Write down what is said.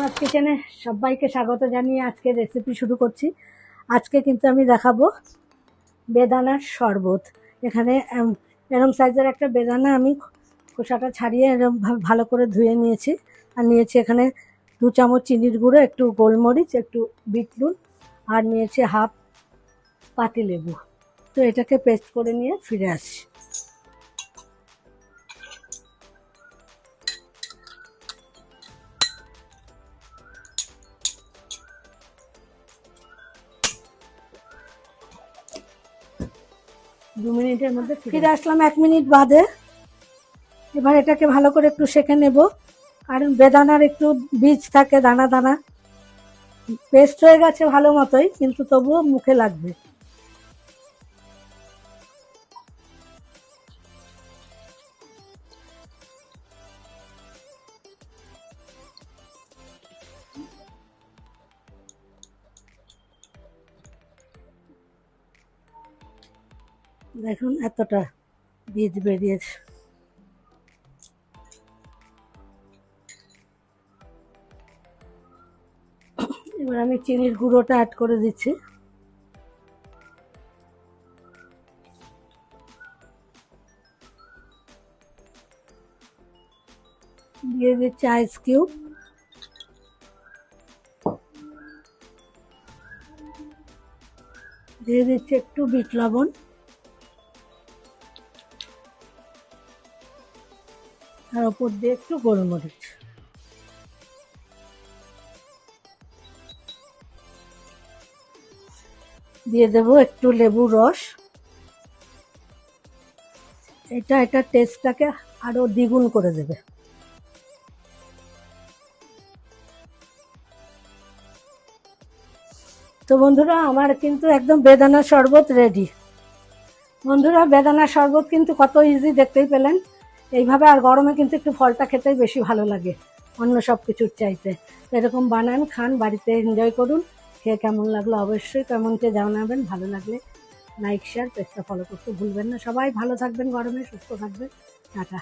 সোনাস কিচেনে সবাইকে স্বাগত জানিয়ে আজকে রেসিপি শুরু করছি। আজকে কিন্তু আমি দেখাবো বেদানার শরবত। এখানে এরম সাইজের একটা বেদানা আমি খোসাটা ছাড়িয়ে এরম ভালো করে ধুয়ে নিয়েছি। আর নিয়েছি এখানে 2 চামচ চিনির গুঁড়ো, একটু গোলমরিচ, একটু বিট নুন, আর নিয়েছি হাফ পাতিলেবু। তো এটাকে পেস্ট করে নিয়ে ফিরে আসছি। দু মিনিটের মধ্যে ফিরে আসলাম 1 মিনিট বাদে। এবার এটাকে ভালো করে একটু সেঁকে নেব, কারণ বেদানার একটু বীজ থাকে, দানা দানা। পেস্ট হয়ে গেছে ভালো মতোই, কিন্তু তবুও মুখে লাগবে। দেখুন এতটা বীজ বেরিয়েছে। এবার আমি চিনির গুঁড়োটা অ্যাড করে দিচ্ছি। দিয়ে দিচ্ছি আইস কিউব। দিয়ে দিচ্ছি একটু বিট লবণ, আর ওপর দিয়ে একটু গোলমরিচ। দিয়ে দেবো একটু লেবুর রস। এটা টেস্টটাকে আরো দ্বিগুণ করে দেবে। তো বন্ধুরা, আমার কিন্তু একদম বেদানার শরবত রেডি। বন্ধুরা, বেদানার শরবত কিন্তু কত ইজি, দেখতেই পেলেন। এইভাবে, আর গরমে কিন্তু একটু ফলটা খেতেই বেশি ভালো লাগে অন্য সব কিছুর চাইতে। এরকম বানান, খান, বাড়িতে এনজয় করুন। খেয়ে কেমন লাগলো অবশ্যই কমেন্টে জানাবেন। ভালো লাগলে লাইক, শেয়ার, পেজটা ফলো করতে ভুলবেন না। সবাই ভালো থাকবেন, গরমে সুস্থ থাকবেন। টাটা।